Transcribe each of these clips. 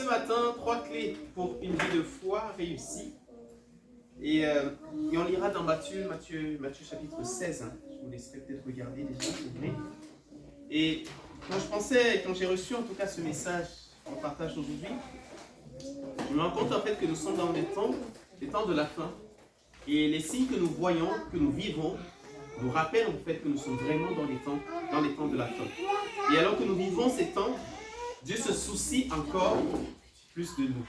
ce matin, 3 clés pour une vie de foi réussie. Et on lira dans Matthieu chapitre 16. Hein. Je vous laisserai peut-être regarder déjà, si vous voulez. Et quand j'ai reçu en tout cas ce message qu'on partage aujourd'hui, je me rends compte en fait que nous sommes dans les temps de la fin. Et les signes que nous voyons, que nous vivons, nous rappellent en fait que nous sommes vraiment dans les temps de la fin. Et alors que nous vivons ces temps, Dieu se soucie encore plus de nous.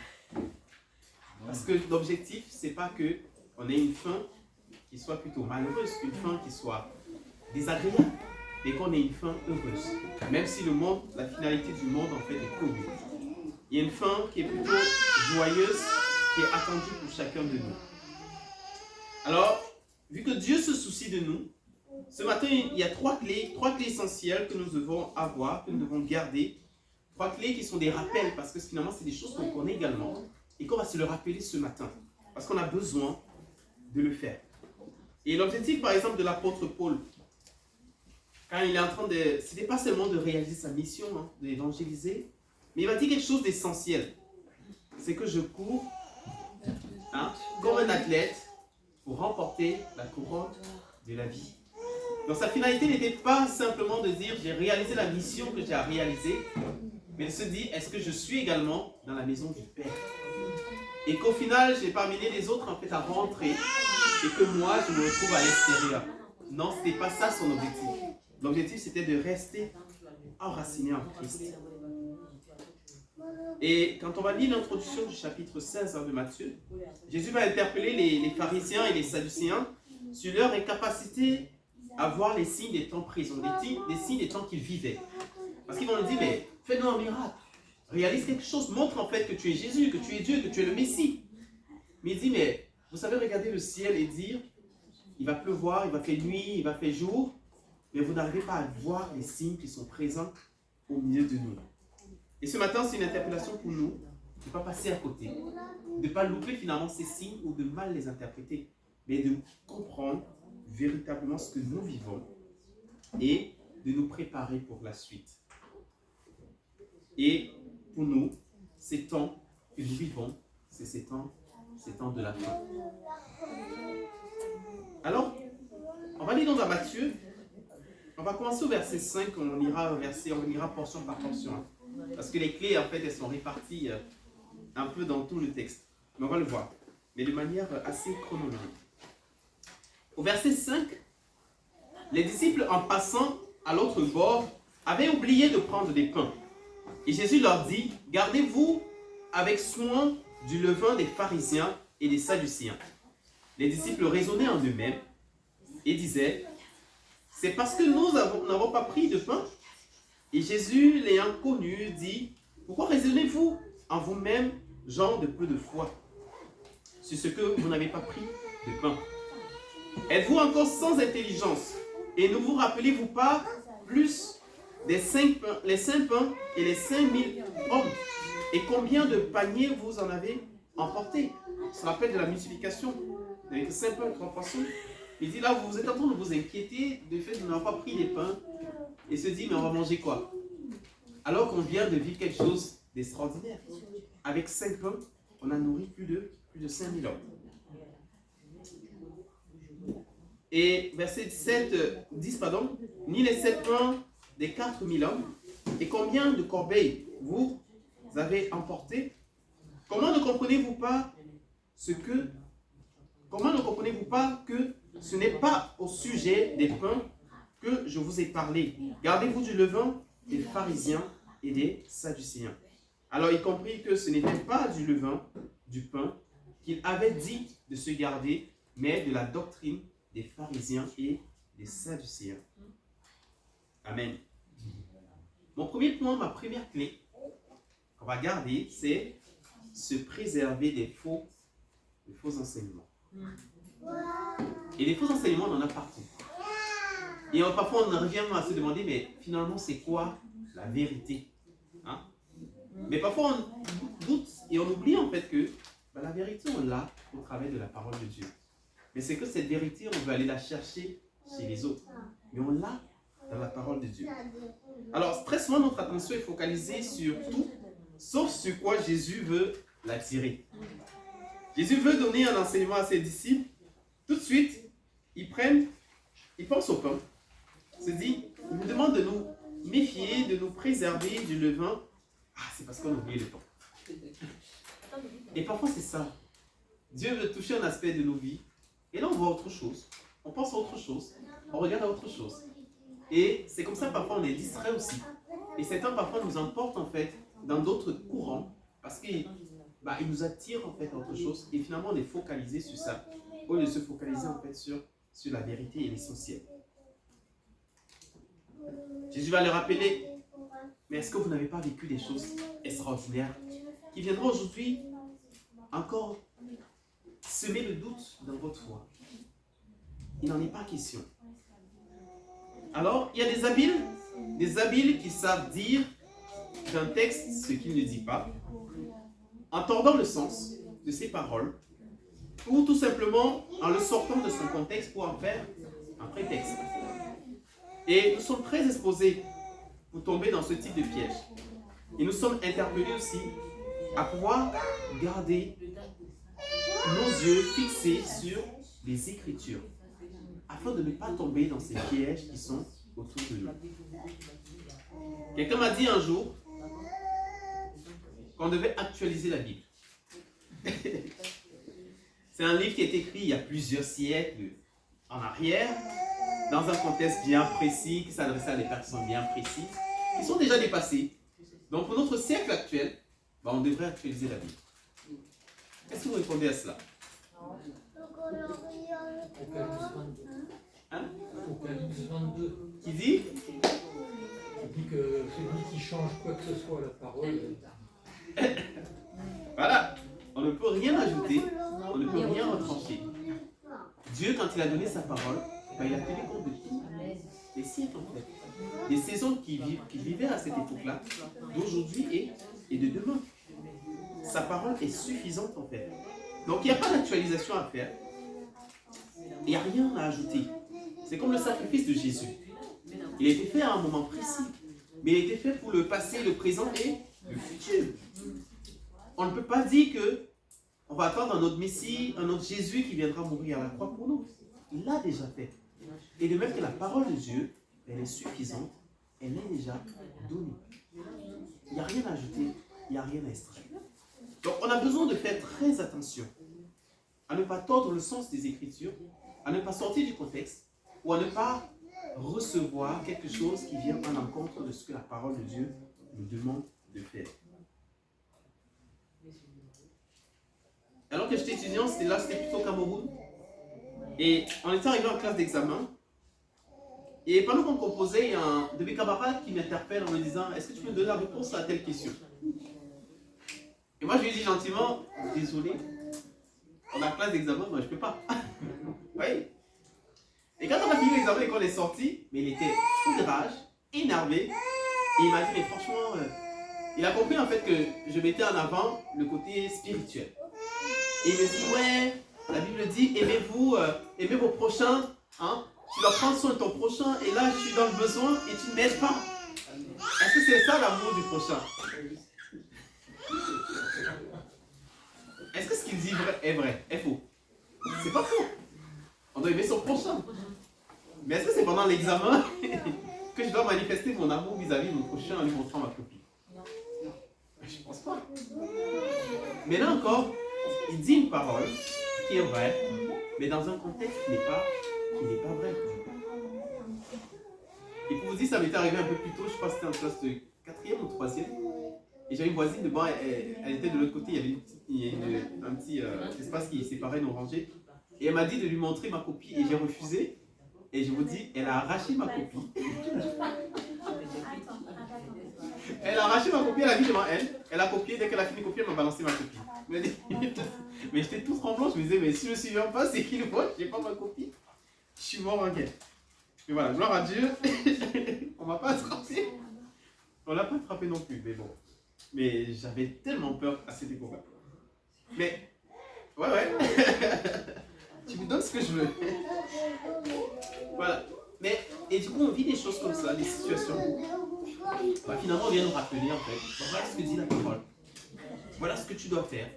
Parce que l'objectif, c'est pas qu'on ait une fin qui soit plutôt malheureuse, une fin qui soit désagréable, mais qu'on ait une fin heureuse. Même si la finalité du monde en fait est connue. Il y a une fin qui est plutôt joyeuse, qui est attendue pour chacun de nous. Alors, vu que Dieu se soucie de nous, ce matin, il y a trois clés essentielles que nous devons avoir, que nous devons garder. 3 clés qui sont des rappels, parce que finalement, c'est des choses qu'on connaît également, et qu'on va se le rappeler ce matin, parce qu'on a besoin de le faire. Et l'objectif, par exemple, de l'apôtre Paul, quand il est en train de... C'était pas seulement de réaliser sa mission, hein, d'évangéliser, mais il va dire quelque chose d'essentiel. C'est que je cours comme un athlète pour remporter la couronne de la vie. Donc sa finalité n'était pas simplement de dire j'ai réalisé la mission que j'ai à réaliser, mais de se dire est-ce que je suis également dans la maison du Père? Et qu'au final, j'ai pas amené les autres en fait à rentrer et que moi je me retrouve à l'extérieur. Non, ce n'était pas ça son objectif. L'objectif c'était de rester enraciné en Christ. Et quand on va lire l'introduction du chapitre 16 de Matthieu, Jésus va interpeller les pharisiens et les sadducéens sur leur incapacité à voir les signes des temps présents, les signes des temps qu'ils vivaient. Parce qu'ils vont lui dire, mais fais-nous un miracle, réalise quelque chose, montre en fait que tu es Jésus, que tu es Dieu, que tu es le Messie. Mais il dit, mais vous savez regarder le ciel et dire, il va pleuvoir, il va faire nuit, il va faire jour, mais vous n'arrivez pas à voir les signes qui sont présents au milieu de nous. Et ce matin, c'est une interpellation pour nous, de ne pas passer à côté, de ne pas louper finalement ces signes ou de mal les interpréter, mais de comprendre véritablement ce que nous vivons et de nous préparer pour la suite. Et pour nous, ces temps que nous vivons, c'est ces temps de la fin. Alors, on va lire donc dans Matthieu, on va commencer au verset 5, on ira portion par portion. Hein, parce que les clés, en fait, elles sont réparties un peu dans tout le texte. Mais on va le voir, mais de manière assez chronologique. Au verset 5, les disciples, en passant à l'autre bord, avaient oublié de prendre des pains. Et Jésus leur dit, gardez-vous avec soin du levain des pharisiens et des sadducéens. Les disciples raisonnaient en eux-mêmes et disaient, c'est parce que nous n'avons pas pris de pain. Et Jésus, l'ayant connu, dit, pourquoi raisonnez-vous en vous-même, gens de peu de foi, sur ce que vous n'avez pas pris de pain? Êtes-vous encore sans intelligence? Et ne vous rappelez-vous pas plus les 5 pains et les 5000 hommes? Et combien de paniers vous en avez emporté? Ça rappelle de la multiplication. Avec 5 pains et 3 poissons. Il dit là, vous êtes en train de vous inquiéter du fait que nous n'avons pas pris les pains. Et se dit, mais on va manger quoi? Alors qu'on vient de vivre quelque chose d'extraordinaire. Avec 5 pains, on a nourri plus de 5000 hommes. Et verset 10, ni les 7 pains des 4000 hommes, et combien de corbeilles vous avez emporté? Comment ne comprenez-vous pas que ce n'est pas au sujet des pains que je vous ai parlé? Gardez-vous du levain des pharisiens et des sadducéens. Alors il comprit que ce n'était pas du levain, du pain, qu'il avait dit de se garder, mais de la doctrine des pharisiens et des sadducéens. Amen. Mon premier point, ma première clé qu'on va garder, c'est se préserver des faux enseignements. Et les faux enseignements, on en a partout. Et parfois, on en revient à se demander, mais finalement, c'est quoi la vérité? Hein? Mais parfois, on doute et on oublie en fait que la vérité, on l'a au travers de la parole de Dieu. Mais c'est que cette vérité, on veut aller la chercher chez les autres. Mais on l'a dans la parole de Dieu. Alors, très souvent, notre attention est focalisée sur tout, sauf sur quoi Jésus veut l'attirer. Jésus veut donner un enseignement à ses disciples. Tout de suite, ils pensent au pain. Se dit, il nous demande de nous méfier, de nous préserver du levain. Ah, c'est parce qu'on a oublié le pain. Et parfois c'est ça. Dieu veut toucher un aspect de nos vies. Et là on voit autre chose. On pense à autre chose. On regarde à autre chose. Et c'est comme ça parfois on est distrait aussi. Et certains parfois nous emportent en fait dans d'autres courants. Parce qu'ils nous attirent en fait à autre chose. Et finalement on est focalisé sur ça. Au lieu de se focaliser en fait sur la vérité et l'essentiel. Jésus va leur rappeler, mais est-ce que vous n'avez pas vécu des choses extraordinaires qui viendront aujourd'hui encore semer le doute dans votre foi? Il n'en est pas question. Alors, il y a des habiles qui savent dire d'un texte ce qu'il ne dit pas, en tordant le sens de ses paroles, ou tout simplement en le sortant de son contexte pour en faire un prétexte. Et nous sommes très exposés pour tomber dans ce type de piège. Et nous sommes interpellés aussi à pouvoir garder nos yeux fixés sur les Écritures, afin de ne pas tomber dans ces pièges qui sont autour de nous. Quelqu'un m'a dit un jour qu'on devait actualiser la Bible. C'est un livre qui a été écrit il y a plusieurs siècles en arrière, dans un contexte bien précis, qui s'adressait à des personnes bien précises, qui sont déjà dépassées. Donc pour notre siècle actuel, on devrait actualiser la Bible. Qu'est-ce que vous répondez à cela? Apocalypse 22. Qui dit? Qui dit que celui qui change quoi que ce soit à la parole. Voilà, on ne peut rien ajouter, on ne peut rien retrancher. Dieu, quand il a donné sa parole, il a tenu compte de tout, des siècles en fait, des saisons qui vivaient à cette époque-là, d'aujourd'hui et de demain. Sa parole est suffisante en fait. Donc il n'y a pas d'actualisation à faire, il n'y a rien à ajouter. C'est comme le sacrifice de Jésus. Il a été fait à un moment précis, mais il a été fait pour le passé, le présent et le futur. On ne peut pas dire que on va attendre un autre Messie, un autre Jésus qui viendra mourir à la croix pour nous. Il l'a déjà fait. Et de même que la parole de Dieu, elle est suffisante, elle est déjà donnée. Il n'y a rien à ajouter, il n'y a rien à extraire. Donc on a besoin de faire très attention à ne pas tordre le sens des Écritures, à ne pas sortir du contexte, ou à ne pas recevoir quelque chose qui vient en encontre de ce que la parole de Dieu nous demande de faire. Alors que j'étais étudiant, c'était plutôt au Cameroun. Et on était arrivé en classe d'examen. Et pendant qu'on composait, il y a un de mes camarades qui m'interpelle en me disant, est-ce que tu peux me donner la réponse à telle question? Et moi je lui ai dit gentiment, désolé, on a classe d'examen, moi je ne peux pas. Oui. Et quand on a fini l'examen et qu'on est sorti, mais il était fou de rage, énervé. Et il m'a dit, mais franchement, il a compris en fait que je mettais en avant le côté spirituel. Et il me dit, ouais, la Bible dit, aimez-vous, aimez vos prochains, hein? Tu dois prendre soin de ton prochain, et là, je suis dans le besoin et tu ne m'aides pas. Est-ce que c'est ça l'amour du prochain? Est-ce que ce qu'il dit est vrai, est faux? C'est pas faux. On doit aimer son prochain. Mais est-ce que c'est pendant l'examen que je dois manifester mon amour vis-à-vis de mon prochain en lui montrant ma copie? Je ne pense pas. Mais là encore, il dit une parole qui est vraie, mais dans un contexte qui n'est pas vrai. Et pour vous dire, ça m'était arrivé un peu plus tôt, je crois que c'était en classe de 4e ou 3e. Et j'avais une voisine, devant, elle était de l'autre côté, il y avait un petit espace qui séparait nos rangées. Et elle m'a dit de lui montrer ma copie et j'ai refusé. Et je vous dis, elle a arraché ma copie. Elle a arraché ma copie, elle a dit devant elle. Elle a copié, dès qu'elle a fini de copier, elle m'a balancé ma copie. Mais j'étais tout tremblant, je me disais, mais si je ne me souviens pas, c'est qu'il voit, je n'ai pas ma copie. Je suis mort en guerre. Mais voilà, gloire à Dieu. On ne m'a pas attrapé. On ne l'a pas attrapé non plus, mais bon. Mais j'avais tellement peur à cette époque-là. Mais, ouais. Tu me donnes ce que je veux. Voilà. Mais, et du coup, on vit des choses comme ça, des situations. Finalement, on vient nous rappeler, en fait. Voilà ce que dit la parole. Voilà ce que tu dois faire.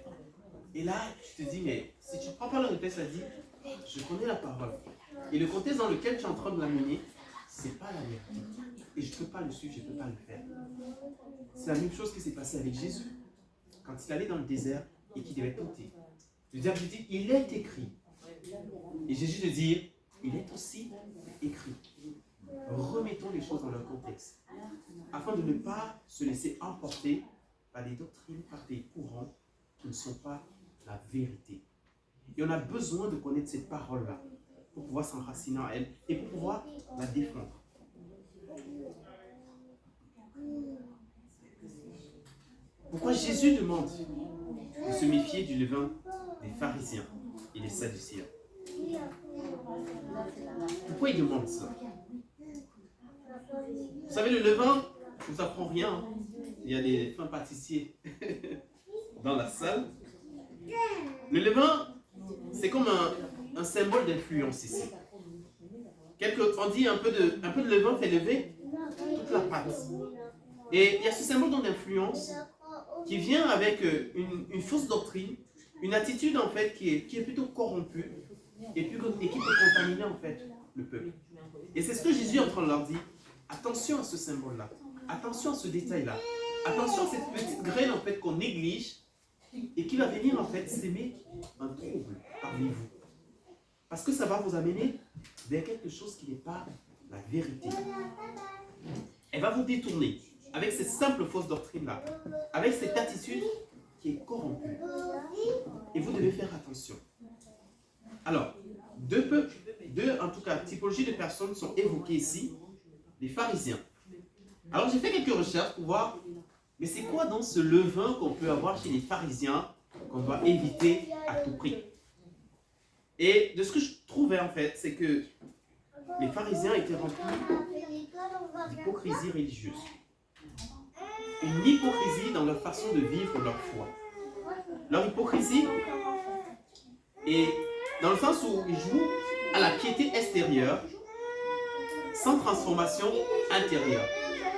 Et là, tu te dis, mais si tu ne prends pas le réflexe, ça dit, je connais la parole. Et le contexte dans lequel tu es en train de l'amener, ce n'est pas la vérité. Et je ne peux pas le suivre, je ne peux pas le faire. C'est la même chose qui s'est passée avec Jésus. Quand il allait dans le désert et qu'il devait ôter. Le diable lui dit, il est écrit. Et Jésus te dit, il est aussi écrit. Remettons les choses dans leur contexte. Afin de ne pas se laisser emporter par des doctrines, par des courants qui ne sont pas la vérité. Et on a besoin de connaître cette parole-là pour pouvoir s'enraciner en elle et pour pouvoir la défendre. Pourquoi Jésus demande de se méfier du levain des pharisiens et des sadducéens? Pourquoi il demande ça? Vous savez, le levain, je ne vous apprends rien. Hein. Il y a des fins pâtissiers dans la salle. Le levain, c'est comme un symbole d'influence ici. On dit un peu de levain fait lever toute la pâte. Et il y a ce symbole d'influence qui vient avec une fausse doctrine, une attitude en fait qui est plutôt corrompue et qui peut contaminer en fait le peuple. Et c'est ce que Jésus est en train de leur dire. Attention à ce symbole-là, attention à ce détail-là, attention à cette petite graine en fait qu'on néglige et qui va venir en fait s'aimer un trouble parmi vous. Parce que ça va vous amener vers quelque chose qui n'est pas la vérité. Elle va vous détourner avec cette simple fausse doctrine-là, avec cette attitude qui est corrompue. Et vous devez faire attention. Alors, deux en tout cas, typologies de personnes sont évoquées ici, les pharisiens. Alors, j'ai fait quelques recherches pour voir, mais c'est quoi donc ce levain qu'on peut avoir chez les pharisiens qu'on doit éviter à tout prix? Et de ce que je trouvais en fait, c'est que les pharisiens étaient remplis d'hypocrisie religieuse. Une hypocrisie dans leur façon de vivre leur foi. Leur hypocrisie est dans le sens où ils jouent à la piété extérieure sans transformation intérieure.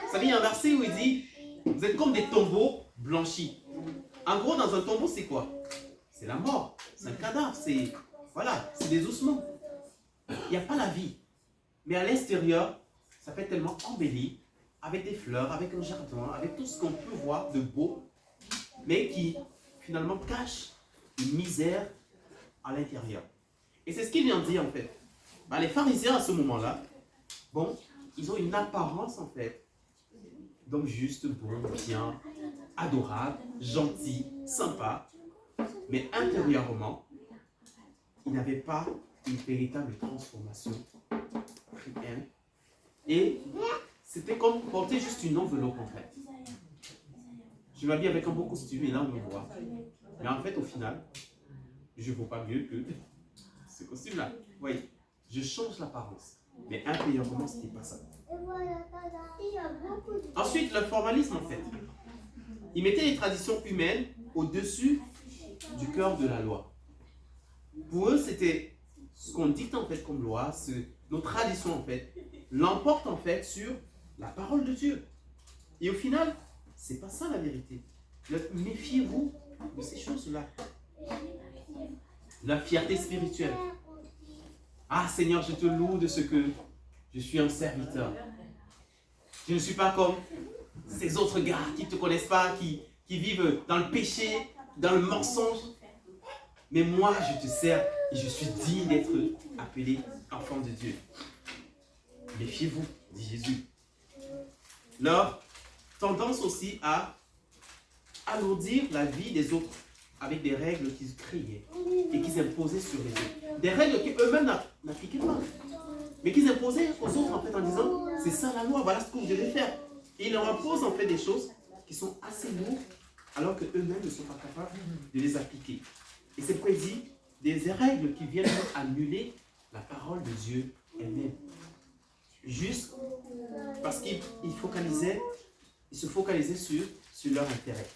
Vous savez, il y a un verset où il dit, vous êtes comme des tombeaux blanchis. En gros, dans un tombeau, c'est quoi? C'est la mort, c'est un cadavre, c'est des ossements. Il n'y a pas la vie. Mais à l'extérieur, ça peut être tellement embelli, avec des fleurs, avec un jardin, avec tout ce qu'on peut voir de beau, mais qui finalement cache une misère à l'intérieur. Et c'est ce qu'il vient de dire en fait. Les pharisiens à ce moment-là, ils ont une apparence en fait d'hommes justes, bons, bien, adorables, gentils, sympas, mais intérieurement, ils n'avaient pas une véritable transformation chrétienne. Et c'était comme porter juste une enveloppe en fait. Je m'habille avec un beau costume et là on me voit. Mais en fait au final, je ne vaux pas mieux que ce costume-là. Vous voyez, je change l'apparence. Mais intérieurement, ce n'était pas ça. Ensuite, le formalisme en fait. Ils mettaient les traditions humaines au-dessus du cœur de la loi. Pour eux, c'était ce qu'on dicte en fait comme loi, nos traditions en fait, l'emportent en fait sur la parole de Dieu. Et au final, c'est pas ça la vérité. Méfiez-vous de ces choses-là. La fierté spirituelle. Ah Seigneur, je te loue de ce que je suis un serviteur. Je ne suis pas comme ces autres gars qui ne te connaissent pas, qui vivent dans le péché, dans le mensonge. Mais moi, je te sers et je suis digne d'être appelé enfant de Dieu. Méfiez-vous, dit Jésus. Leur tendance aussi à alourdir la vie des autres avec des règles qu'ils créaient et qu'ils imposaient sur les autres. Des règles qu'eux-mêmes n'appliquaient pas, mais qu'ils imposaient aux autres en fait en disant c'est ça la loi, voilà ce que vous devez faire. Et ils leur imposent en fait des choses qui sont assez lourdes alors qu'eux-mêmes ne sont pas capables de les appliquer. Et c'est prédit des règles qui viennent annuler la parole de Dieu elle-même. Juste parce qu'ils se focalisaient sur leur intérêt.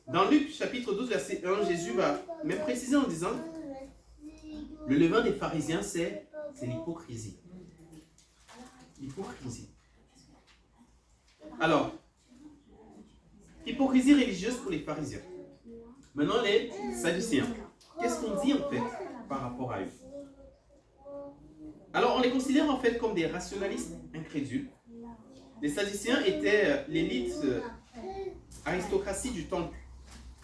Dans Luc chapitre 12 verset 1, Jésus va même préciser en disant le levain des pharisiens c'est l'hypocrisie. L'hypocrisie. Alors, hypocrisie religieuse pour les pharisiens. Maintenant, les sadducéens. Qu'est-ce qu'on dit en fait par rapport à eux? Alors, on les considère en fait comme des rationalistes incrédules. Les sadducéens étaient l'élite aristocratie du temple.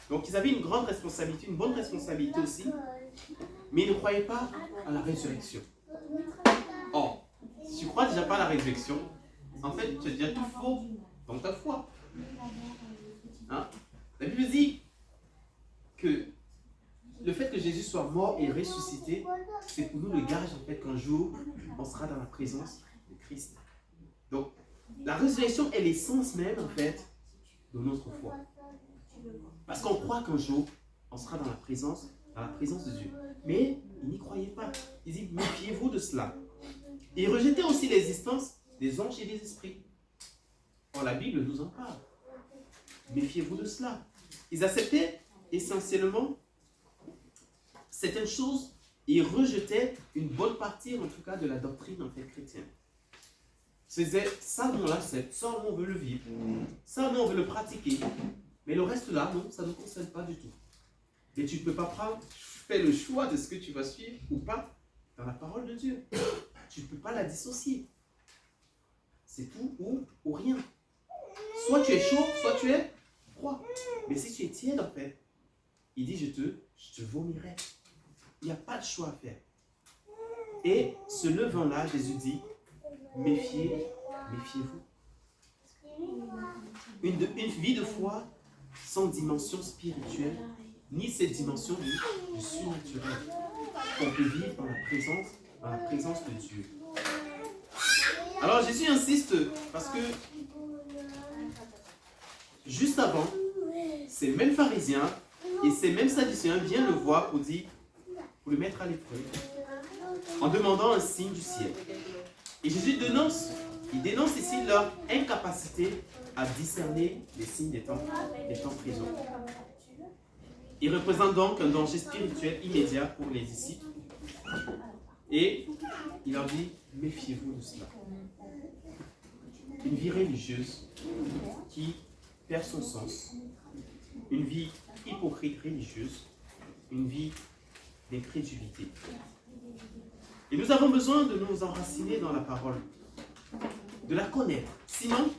Donc, ils avaient une grande responsabilité, une bonne responsabilité aussi, mais ils ne croyaient pas à la résurrection. Or, si tu ne crois déjà pas à la résurrection, en fait, tu as déjà tout faux dans ta foi. Hein? La Bible dit que le fait que Jésus soit mort et ressuscité, c'est pour nous le gage en fait qu'un jour, on sera dans la présence de Christ. Donc, la résurrection est l'essence même en fait de notre foi. Parce qu'on croit qu'un jour, on sera dans la présence de Dieu. Mais ils n'y croyaient pas. Ils disent, méfiez-vous de cela. Ils rejetaient aussi l'existence des anges et des esprits. Or, la Bible nous en parle. Méfiez-vous de cela. Ils acceptaient essentiellement certaines choses et ils rejetaient une bonne partie, en tout cas, de la doctrine en fait chrétienne. Ils disaient, ça, on l'accepte, ça, on veut le vivre, ça, on veut le pratiquer. Mais le reste là, non, ça ne nous concerne pas du tout. Et tu ne peux pas faire le choix de ce que tu vas suivre ou pas dans la parole de Dieu. Tu ne peux pas la dissocier. C'est tout ou rien. Soit tu es chaud, soit tu es froid. Mais si tu es tiède en fait, il dit je te vomirai. Il n'y a pas de choix à faire. Et se levant là, Jésus dit, méfiez-vous. Une vie de foi sans dimension spirituelle, ni cette dimension du surnaturel. On peut vivre dans la présence de Dieu. Alors Jésus insiste parce que juste avant, ces mêmes pharisiens et ces mêmes sadducéens viennent le voir pour le mettre à l'épreuve en demandant un signe du ciel. Et Jésus dénonce ici leur incapacité à discerner les signes des temps présents. Il représente donc un danger spirituel immédiat pour les disciples. Et il leur dit, méfiez-vous de cela. Une vie religieuse qui perd son sens, une vie hypocrite religieuse, une vie d'incrédulité. Et nous avons besoin de nous enraciner dans la parole, de la connaître. Sinon,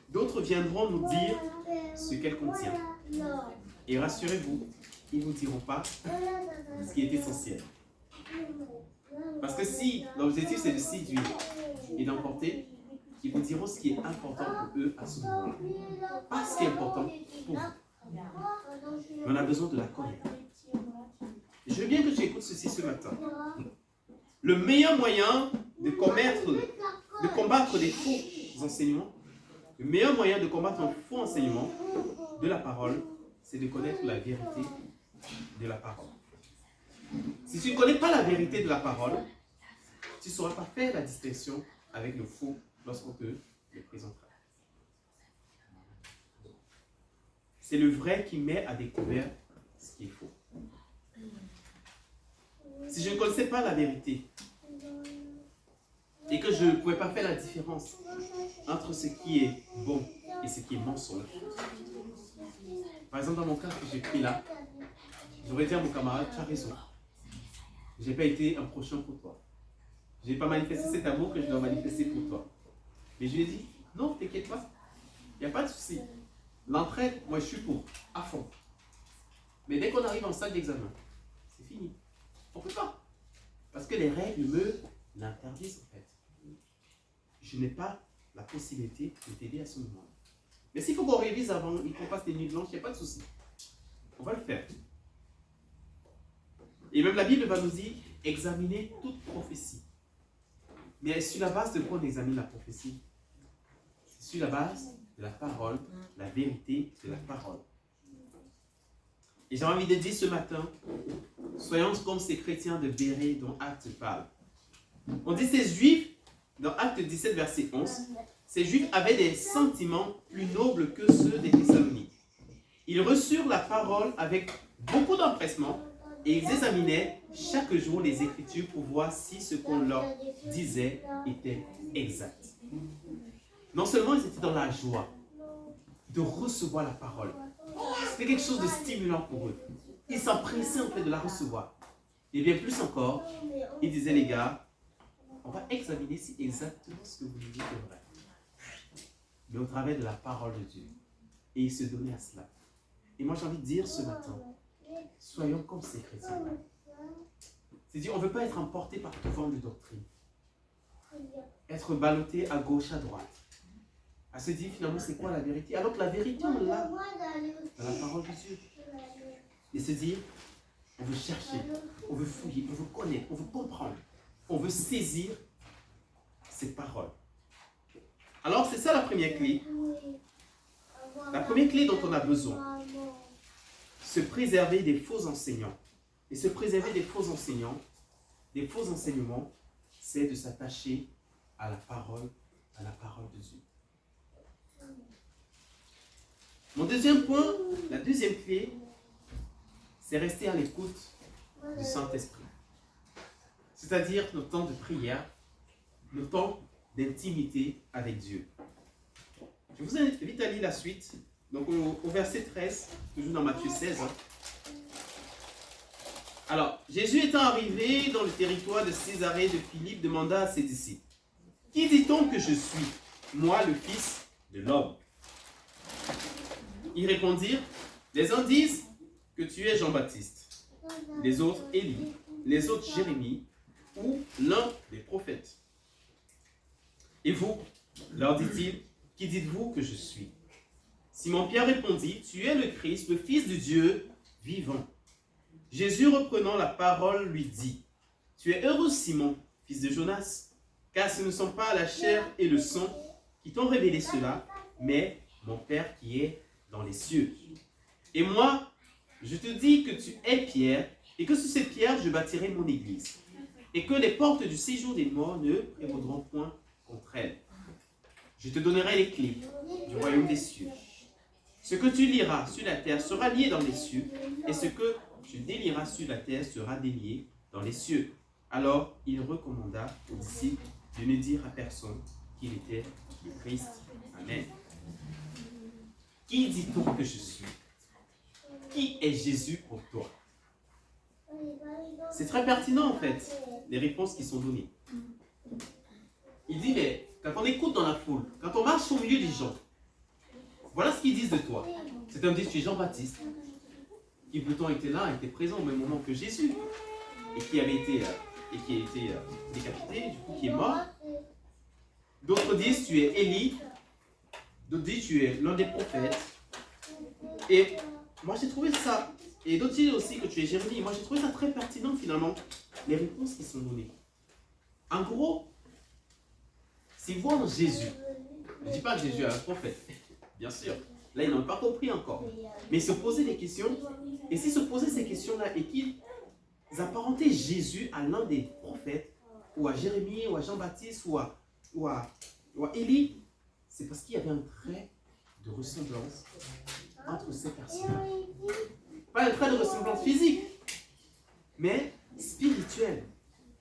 d'autres viendront nous dire ce qu'elle contient. Et rassurez-vous, ils ne vous diront pas ce qui est essentiel. Parce que si l'objectif c'est de séduire et d'emporter, ils vous diront ce qui est important pour eux à ce moment-là. Pas ce qui est important pour vous. Mais on a besoin de la connaître. Je veux bien que tu écoutes ceci ce matin. Le meilleur moyen de combattre les faux enseignements, le meilleur moyen de combattre un faux enseignement de la parole, c'est de connaître la vérité de la parole. Si tu ne connais pas la vérité de la parole, tu ne sauras pas faire la distinction avec le faux lorsqu'on te le présentera. C'est le vrai qui met à découvert ce qui est faux. Si je ne connaissais pas la vérité et que je ne pouvais pas faire la différence entre ce qui est bon et ce qui est mensonge, par exemple dans mon cas que j'ai pris là, j'aurais dit à mon camarade, tu as raison. Je n'ai pas été un prochain pour toi. Je n'ai pas manifesté cet amour que je dois manifester pour toi. Mais je lui ai dit, non, t'inquiète pas, il n'y a pas de souci. L'entraide, moi je suis pour, à fond. Mais dès qu'on arrive en salle d'examen, c'est fini. On ne peut pas. Parce que les règles me l'interdisent en fait. Je n'ai pas la possibilité de t'aider à ce moment-là. Mais s'il faut qu'on révise avant et qu'on passe des nuits blanches, il n'y a pas de souci. On va le faire. Et même la Bible va nous dire, examiner toute prophétie. Mais sur la base de quoi on examine la prophétie? C'est sur la base de la parole, la vérité de la parole. Et j'ai envie de dire ce matin, soyons comme ces chrétiens de Bérée dont Actes parle. On dit ces juifs, dans Actes 17, verset 11, ces juifs avaient des sentiments plus nobles que ceux des Thessaloniques. Ils reçurent la parole avec beaucoup d'empressement et ils examinaient chaque jour les Écritures pour voir si ce qu'on leur disait était exact. Non seulement ils étaient dans la joie de recevoir la parole. C'était quelque chose de stimulant pour eux. Ils s'empressaient en fait de la recevoir. Et bien plus encore, ils disaient les gars, on va examiner si exactement ce que vous nous dites est vrai. Mais au travers de la parole de Dieu. Et ils se donnaient à cela. Et moi j'ai envie de dire ce matin, soyons comme ces chrétiens. C'est-à-dire, on ne veut pas être emporté par tout vent de doctrine. Être ballotté à gauche, à droite. À se dire finalement c'est quoi la vérité. Alors que la vérité on l'a dans la parole de Dieu. Et se dire, on veut chercher, on veut fouiller, on veut connaître, on veut comprendre. On veut saisir ces paroles. Alors c'est ça la première clé. La première clé dont on a besoin. Se préserver des faux enseignants. Et se préserver des faux enseignants, des faux enseignements, c'est de s'attacher à la parole de Dieu. Mon deuxième point, la deuxième clé, c'est rester à l'écoute du Saint-Esprit. C'est-à-dire notre temps de prière, notre temps d'intimité avec Dieu. Je vous invite à lire la suite. Donc au verset 13, toujours dans Matthieu 16. Alors, Jésus étant arrivé dans le territoire de Césarée de Philippe, demanda à ses disciples, « Qui dit-on que je suis, moi le Fils de l'homme ?» Ils répondirent, « Les uns disent que tu es Jean-Baptiste, les autres Élie, les autres Jérémie, ou l'un des prophètes. Et vous, leur dit-il, qui dites-vous que je suis? Simon-Pierre répondit, tu es le Christ, le Fils de Dieu vivant. Jésus reprenant la parole lui dit, tu es heureux Simon, fils de Jonas, car ce ne sont pas la chair et le sang qui t'ont révélé cela, mais mon Père qui est dans les cieux. Et moi, je te dis que tu es Pierre, et que sur cette pierre je bâtirai mon église, et que les portes du séjour des morts ne prévaudront point contre elle. Je te donnerai les clés du royaume des cieux. Ce que tu liras sur la terre sera lié dans les cieux, et ce que tu délieras sur la terre sera délié dans les cieux. Alors il recommanda aux disciples de ne dire à personne qu'il était le Christ. Amen. Qui dit-on que je suis? Qui est Jésus pour toi? C'est très pertinent en fait, les réponses qui sont données. Il dit, mais quand on écoute dans la foule, quand on marche au milieu des gens, voilà ce qu'ils disent de toi. Certains disent, tu es Jean-Baptiste, qui pourtant était là, était présent au même moment que Jésus, et qui avait été, décapité, du coup qui est mort. D'autres disent, tu es Élie, d'autres disent, tu es l'un des prophètes. Et moi j'ai trouvé ça, et d'autres disent aussi que tu es Jérémie. Moi j'ai trouvé ça très pertinent finalement, les réponses qui sont données. En gros, si vous voyez Jésus, je ne dis pas que Jésus est un prophète, bien sûr, là ils n'ont pas compris encore, mais se poser des questions, et s'ils se posaient ces questions-là et qu'ils apparentaient Jésus à l'un des prophètes, ou à Jérémie, ou à Jean-Baptiste, ou à Élie, c'est parce qu'il y avait un trait de ressemblance entre ces personnes. Pas un trait de ressemblance physique, mais spirituel.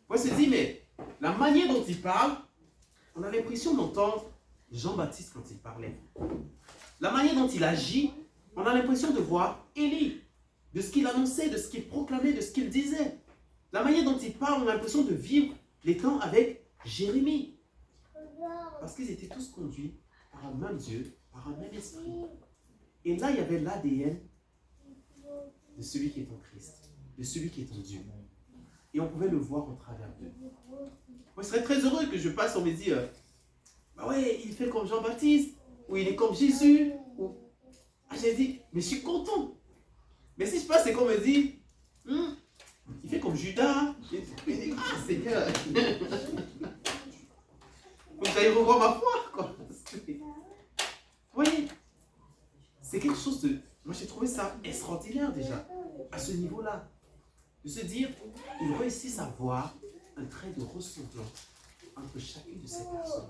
Moi je me dis, mais la manière dont il parle, on a l'impression d'entendre Jean-Baptiste quand il parlait. La manière dont il agit, on a l'impression de voir Élie, de ce qu'il annonçait, de ce qu'il proclamait, de ce qu'il disait. La manière dont il parle, on a l'impression de vivre les temps avec Jérémie. Parce qu'ils étaient tous conduits par un même Dieu, par un même esprit. Et là, il y avait l'ADN de celui qui est en Christ, de celui qui est en Dieu. Et on pouvait le voir au travers d'eux. Moi, je serais très heureux que je passe, on me dit, bah ouais, il fait comme Jean-Baptiste, ou il est comme Jésus. Ou... Ah, j'ai dit, mais je suis content. Mais si je passe et qu'on me dit, il fait comme Judas, ah Seigneur, faut que j'aille revoir ma foi, quoi. Vous voyez, c'est quelque chose de... Moi, j'ai trouvé ça extraordinaire déjà, à ce niveau-là. De se dire, ils réussissent à voir un trait de ressemblance entre chacune de ces personnes,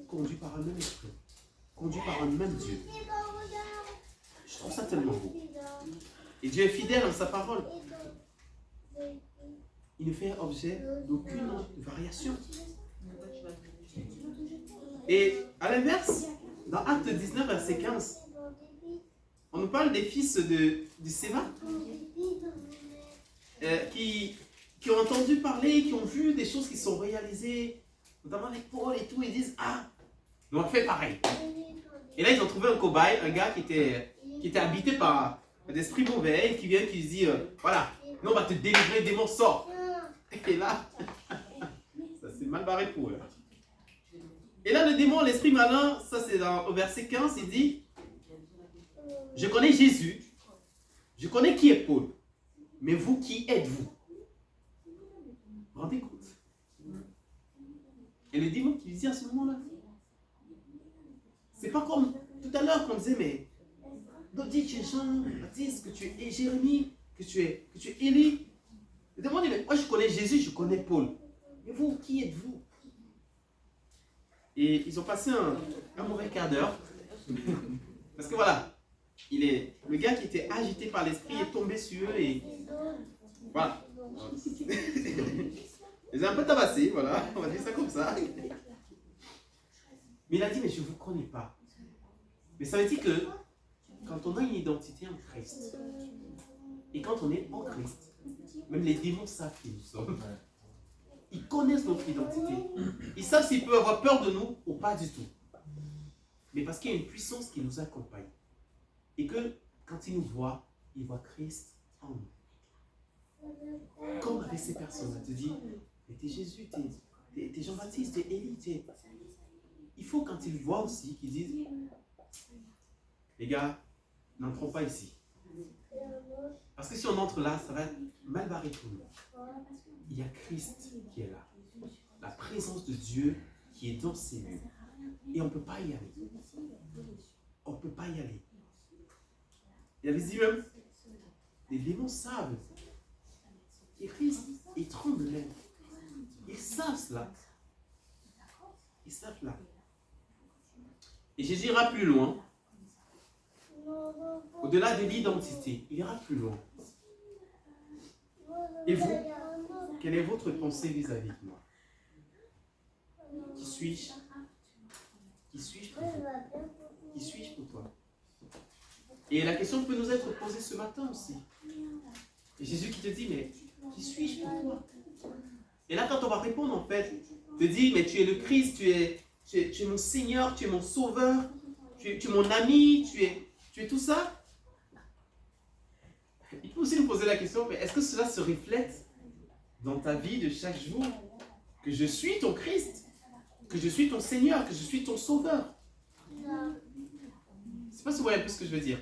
conduit par un même esprit, conduit par un même Dieu. Je trouve ça tellement beau. Et Dieu est fidèle en sa parole. Il ne fait objet d'aucune variation. Et à l'inverse, dans Acte 19, verset 15, on nous parle des fils du Séva qui ont entendu parler, qui ont vu des choses qui sont réalisées, notamment avec Paul et tout, ils disent, ah, nous on fait pareil. Et là, ils ont trouvé un cobaye, un gars qui était habité par d'esprits mauvais, qui vient, qui dit, voilà, nous on va te délivrer des démons, sors. Et là, ça s'est mal barré pour eux. Et là, le démon, l'esprit malin, ça c'est au verset 15, il dit, je connais Jésus, je connais qui est Paul, mais vous, qui êtes-vous? Vous vous rendez compte? Et le démon qui lui dit à ce moment-là, c'est pas comme tout à l'heure qu'on disait, mais d'autres disent que tu es Jean-Baptiste, que tu es Jérémie, que tu es Élie. Le démon dit, mais moi je connais Jésus, je connais Paul. Mais vous, qui êtes-vous? Et ils ont passé un mauvais quart d'heure. Parce que voilà, le gars qui était agité par l'esprit est tombé sur eux et voilà. Ils ont un peu tabassé, voilà, on va dire ça comme ça. Mais il a dit, mais je ne vous connais pas. Mais ça veut dire que quand on a une identité en Christ, et quand on est en Christ, même les démons savent qui nous sommes. Ils connaissent notre identité. Ils savent s'ils peuvent avoir peur de nous ou pas du tout. Mais parce qu'il y a une puissance qui nous accompagne. Et que quand ils nous voient Christ en nous. Comme avec ces personnes, tu te dis, mais t'es Jésus, t'es Jean-Baptiste, t'es Élie, Il faut quand ils voient aussi qu'ils disent, les gars, n'entrons pas ici. Parce que si on entre là, ça va être mal barré pour nous. Il y a Christ qui est là. La présence de Dieu qui est dans ces murs. Et on ne peut pas y aller. On ne peut pas y aller. Il avait dit même, les démons savent. Et Christ, ils tremblent même. Ils savent cela. Ils savent cela. Et Jésus ira plus loin. Au-delà de l'identité, il ira plus loin. Et vous, quelle est votre pensée vis-à-vis de moi? Qui suis-je? Qui suis-je pour vous? Qui suis-je pour toi? Et la question peut nous être posée ce matin aussi. Et Jésus qui te dit, mais qui suis-je pour toi? Et là, quand on va répondre, en fait, te dit, mais tu es le Christ, tu es mon Seigneur, tu es mon Sauveur, tu es mon ami, tu es tout ça. Il peut aussi nous poser la question, mais est-ce que cela se reflète dans ta vie de chaque jour? Que je suis ton Christ, que je suis ton Seigneur, que je suis ton Sauveur. Je ne sais pas si vous voyez un peu ce que je veux dire.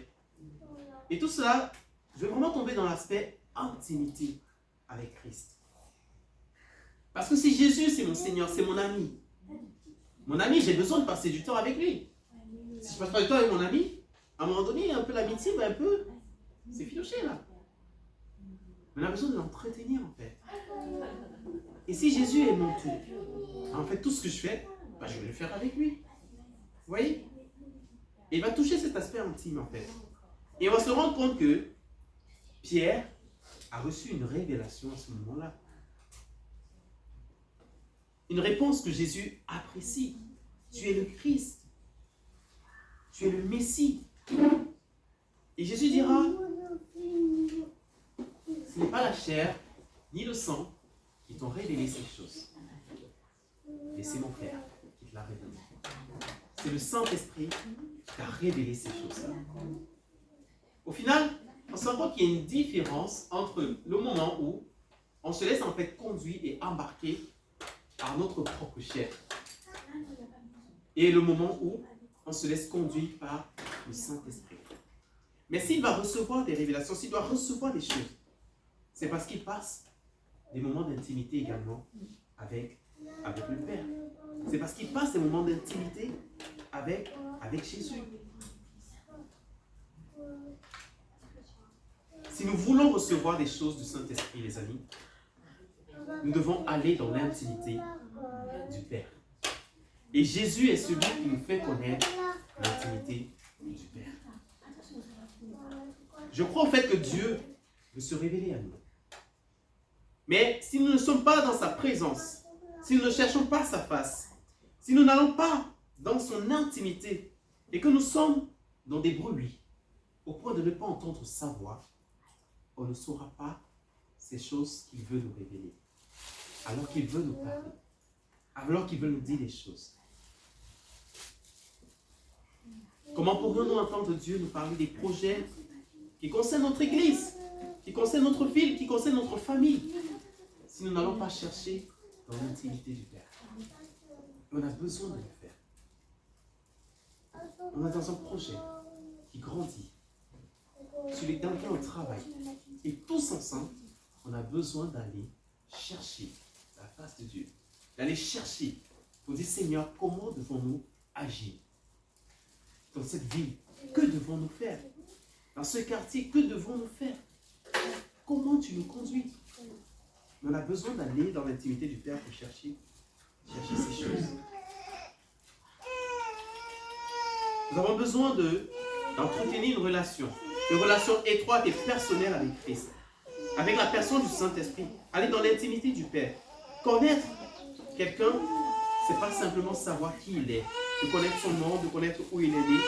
Et tout cela, je vais vraiment tomber dans l'aspect intimité avec Christ. Parce que si Jésus, c'est mon Seigneur, c'est mon ami. Mon ami, j'ai besoin de passer du temps avec lui. Si je passe pas du temps avec mon ami, à un moment donné, un peu l'amitié, un peu, c'est filoché là. Mais on a besoin de l'entretenir en fait. Et si Jésus est mon tout, en fait tout ce que je fais, je vais le faire avec lui. Vous voyez? Et il va toucher cet aspect intime en fait. Et on va se rendre compte que Pierre a reçu une révélation à ce moment-là. Une réponse que Jésus apprécie. Tu es le Christ. Tu es le Messie. Et Jésus dira, ce n'est pas la chair ni le sang qui t'ont révélé ces choses. Mais c'est mon Père qui te l'a révélé. C'est le Saint-Esprit qui t'a révélé ces choses-là. Au final, on se rend compte qu'il y a une différence entre le moment où on se laisse en fait conduire et embarquer par notre propre chair et le moment où on se laisse conduire par le Saint-Esprit. Mais s'il va recevoir des révélations, s'il doit recevoir des choses, c'est parce qu'il passe des moments d'intimité également avec le Père. C'est parce qu'il passe des moments d'intimité avec Jésus. Si nous voulons recevoir des choses du Saint-Esprit, les amis, nous devons aller dans l'intimité du Père. Et Jésus est celui qui nous fait connaître l'intimité du Père. Je crois en fait que Dieu veut se révéler à nous. Mais si nous ne sommes pas dans sa présence, si nous ne cherchons pas sa face, si nous n'allons pas dans son intimité et que nous sommes dans des bruits, au point de ne pas entendre sa voix, on ne saura pas ces choses qu'il veut nous révéler, alors qu'il veut nous parler, alors qu'il veut nous dire des choses. Comment pourrions-nous entendre Dieu nous parler des projets qui concernent notre Église, qui concernent notre ville, qui concernent notre famille, si nous n'allons pas chercher dans l'intimité du Père? On a besoin de le faire. On est dans un projet qui grandit, dans lequel on travaille. Et tous ensemble, on a besoin d'aller chercher la face de Dieu, d'aller chercher pour dire, Seigneur, comment devons-nous agir dans cette ville? Que devons-nous faire? Dans ce quartier, que devons-nous faire? Comment tu nous conduis? On a besoin d'aller dans l'intimité du Père pour chercher ces choses. Nous avons besoin d'entretenir une relation étroite et personnelle avec Christ, avec la personne du Saint-Esprit. Aller dans l'intimité du Père. Connaître quelqu'un, ce n'est pas simplement savoir qui il est, de connaître son nom, de connaître où il est né,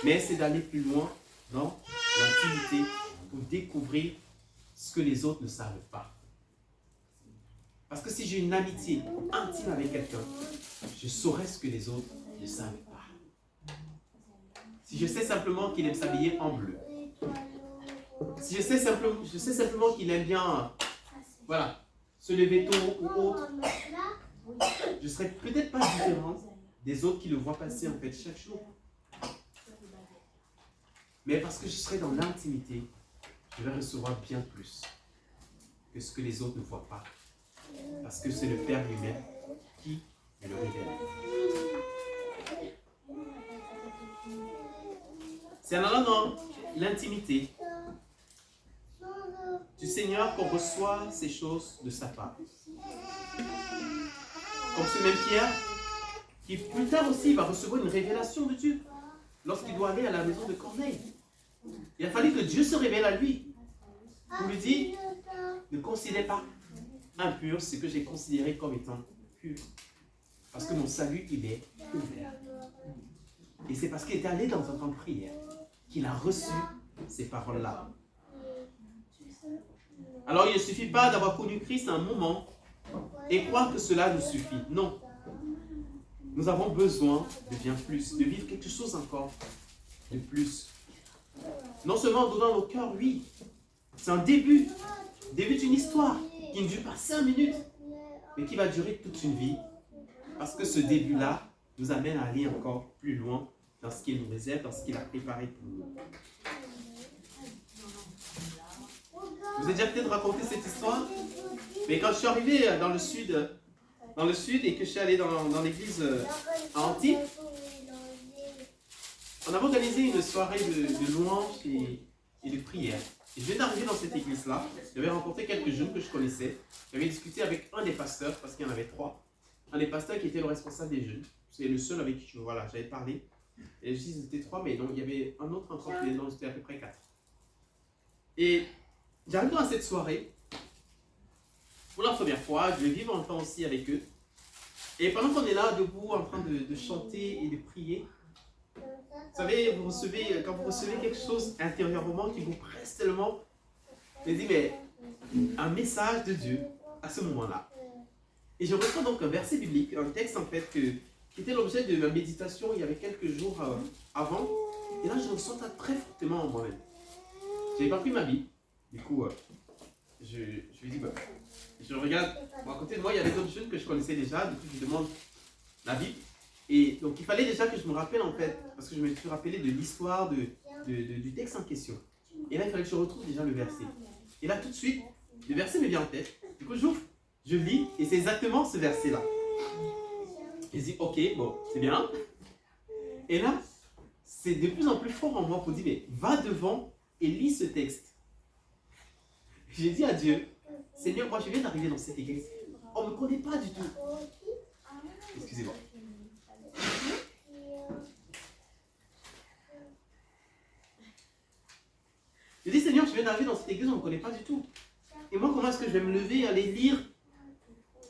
mais c'est d'aller plus loin dans l'intimité pour découvrir ce que les autres ne savent pas. Parce que si j'ai une amitié intime avec quelqu'un, je saurai ce que les autres ne savent pas. Si je sais simplement qu'il aime s'habiller en bleu, si je sais simplement qu'il aime bien se lever tôt ou autre, je ne serai peut-être pas différent des autres qui le voient passer en fait chaque jour. Mais parce que je serai dans l'intimité, je vais recevoir bien plus que ce que les autres ne voient pas. Parce que c'est le Père lui-même qui me le révèle. C'est en allant dans l'intimité du Seigneur qu'on reçoit ces choses de sa part. Comme ce même Pierre, qui plus tard aussi va recevoir une révélation de Dieu lorsqu'il doit aller à la maison de Corneille. Il a fallu que Dieu se révèle à lui pour lui dire, ne considère pas impur ce que j'ai considéré comme étant pur. Parce que mon salut, il est ouvert. Et c'est parce qu'il est allé dans un temps de prière qu'il a reçu ces paroles-là. Alors il ne suffit pas d'avoir connu Christ à un moment et croire que cela nous suffit. Non. Nous avons besoin de bien plus, de vivre quelque chose encore de plus. Non seulement en donnant nos cœurs, oui. C'est un début d'une histoire qui ne dure pas 5 minutes, mais qui va durer toute une vie. Parce que ce début-là nous amène à aller encore plus loin dans ce qu'il nous réserve, dans ce qu'il a préparé pour nous. Je vous ai déjà peut-être raconté cette histoire, mais quand je suis arrivé dans le sud et que je suis allé dans l'église à Antibes, on avait organisé une soirée de louange et de prière. Et je viens d'arriver dans cette église-là, j'avais rencontré quelques jeunes que je connaissais, j'avais discuté avec un des pasteurs, parce qu'il y en avait 3, un des pasteurs qui était le responsable des jeunes, c'est le seul avec qui j'avais parlé, et je dis c'était 3, mais donc il y avait un autre encore qui était dans, c'était à peu près 4. Et j'arrive dans cette soirée, pour la première fois, je vais vivre un temps aussi avec eux, et pendant qu'on est là, debout, en train de chanter et de prier, vous savez, quand vous recevez quelque chose intérieurement qui vous presse tellement, je dis, mais un message de Dieu à ce moment-là. Et je reçois donc un verset biblique, un texte en fait, qui était l'objet de ma méditation il y avait quelques jours avant. Et là, je le ressens très fortement en moi-même. Je n'avais pas pris ma Bible. Du coup, je lui dis, je regarde, à côté de moi, il y avait d'autres jeunes que je connaissais déjà. Du coup, je lui demande la Bible. Et donc, il fallait déjà que je me rappelle en fait, parce que je me suis rappelé de l'histoire du texte en question. Et là, il fallait que je retrouve déjà le verset. Et là, tout de suite, le verset me vient en tête. Du coup, j'ouvre, je lis, et c'est exactement ce verset-là. Et je dis, ok, bon, c'est bien. Et là, c'est de plus en plus fort en moi pour dire, mais va devant et lis ce texte. J'ai dit à Dieu, Seigneur, moi je viens d'arriver dans cette église. On ne me connaît pas du tout. Excusez-moi. Je dis, Seigneur, je viens d'arriver dans cette église, on ne me connaît pas du tout. Et moi, comment est-ce que je vais me lever et aller lire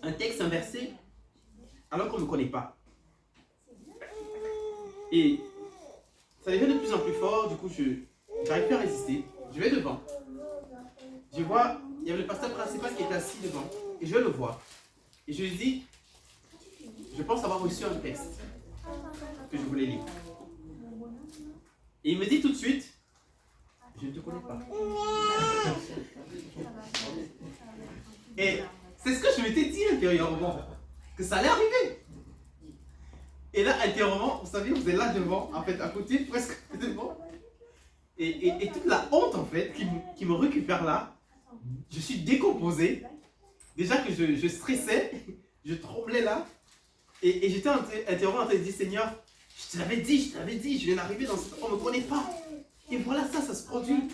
un texte, un verset, alors qu'on ne me connaît pas? Et ça devient de plus en plus fort, du coup, je n'arrive plus à résister. Je vais devant. Je vois, il y avait le pasteur principal qui était assis devant. Et je vais le voir. Et je lui dis, je pense avoir reçu un texte que je voulais lire. Et il me dit tout de suite, je ne te connais pas. Et c'est ce que je m'étais dit intérieurement, que ça allait arriver. Et là, intérieurement, vous savez, vous êtes là devant, en fait, à côté, presque devant. Et toute la honte, en fait, qui me récupère là, je suis décomposé. Déjà que je stressais, je tremblais là. Et j'étais intérieurement en train de dire, Seigneur, je te l'avais dit, je viens d'arriver dans cette... On ne me connaît pas. Et voilà, ça se produit.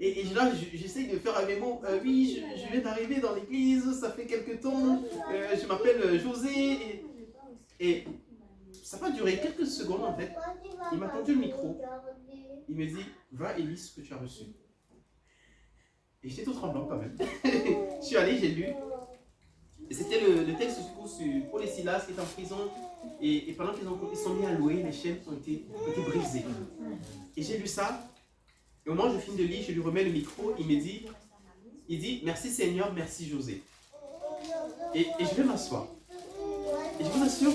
Et là, j'essaye de faire un mémo. Oui, je viens d'arriver dans l'église, ça fait quelques temps. Je m'appelle José. Et ça n'a pas duré quelques secondes en fait. Il m'a tendu le micro. Il me dit, va et lis ce que tu as reçu. Et j'étais tout tremblant quand même. Je suis allé, j'ai lu. Et c'était le texte du coup sur Paul et Silas qui est en prison. Et pendant qu'ils sont mis à louer, les chaînes ont été brisées. Et j'ai lu ça. Et au moment où je finis de lire, je lui remets le micro. Il dit, merci Seigneur, merci José. Et je vais m'asseoir. Et je vous assure,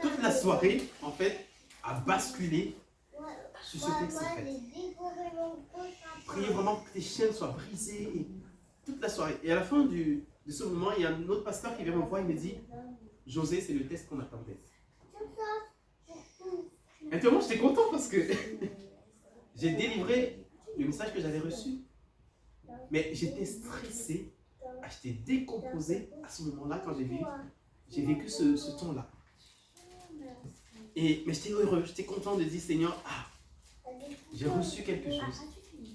toute la soirée, en fait, a basculé sur ce texte, en fait. Priez vraiment que tes chaînes soient brisées, et toute la soirée. Et à la fin de ce moment, il y a un autre pasteur qui vient me voir, il me dit, José, c'est le texte qu'on attendait. Intérieurement, j'étais content parce que j'ai délivré le message que j'avais reçu. Mais j'étais stressé, j'étais décomposé à ce moment-là quand j'ai vécu ce ton-là. Mais j'étais heureux, j'étais content de dire, Seigneur, j'ai reçu quelque chose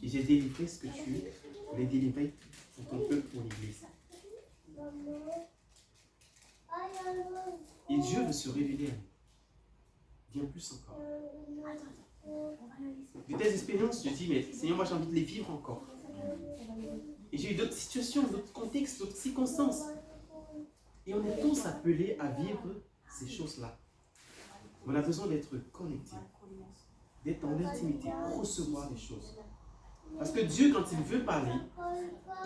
et j'ai délivré ce que tu voulais délivrer pour ton peuple, pour l'Église. Et Dieu veut se révéler à nous, bien plus encore. De telles expériences, je dis, mais Seigneur, moi j'ai envie de les vivre encore. Et j'ai eu d'autres situations, d'autres contextes, d'autres circonstances. Et on est tous appelés à vivre ces choses-là. On a besoin d'être connectés, d'être dans l'intimité, pour recevoir des choses. Parce que Dieu, quand il veut parler,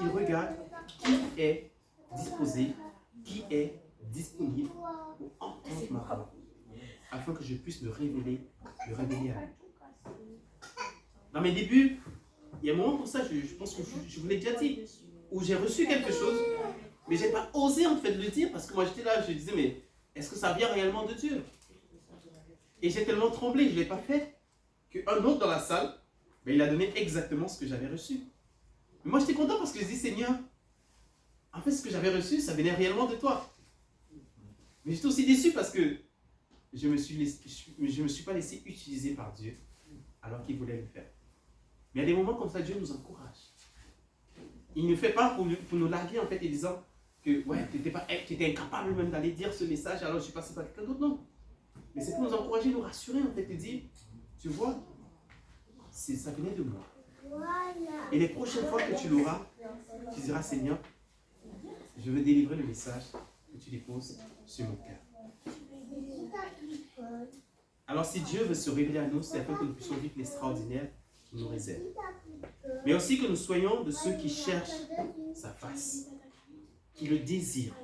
il regarde qui est disposé, qui est disponible pour entendre ma voix, afin que je puisse me révéler à lui. Dans mes débuts, il y a un moment pour ça, je pense que je vous l'ai déjà dit, où j'ai reçu quelque chose, mais je n'ai pas osé en fait le dire, parce que moi j'étais là, je disais, mais est-ce que ça vient réellement de Dieu? Et j'ai tellement tremblé, je ne l'ai pas fait, qu'un autre dans la salle, il a donné exactement ce que j'avais reçu. Mais moi j'étais content parce que je dis, Seigneur, en fait ce que j'avais reçu, ça venait réellement de toi. Mais j'étais aussi déçu parce que je ne me suis pas laissé utiliser par Dieu, alors qu'il voulait le faire. Mais il y a des moments comme ça, Dieu nous encourage. Il ne fait pas pour nous larguer en fait, en disant que ouais, tu étais incapable même d'aller dire ce message, alors je suis passé par quelqu'un d'autre, non. Mais c'est pour nous encourager, nous rassurer en fait, et dire, tu vois, ça venait de moi. Et les prochaines fois que tu l'auras, tu diras, Seigneur, je veux délivrer le message que tu déposes sur mon cœur. Alors si Dieu veut se révéler à nous, c'est afin que nous puissions vivre l'extraordinaire qu'il nous réserve. Mais aussi que nous soyons de ceux qui cherchent sa face, qui le désirent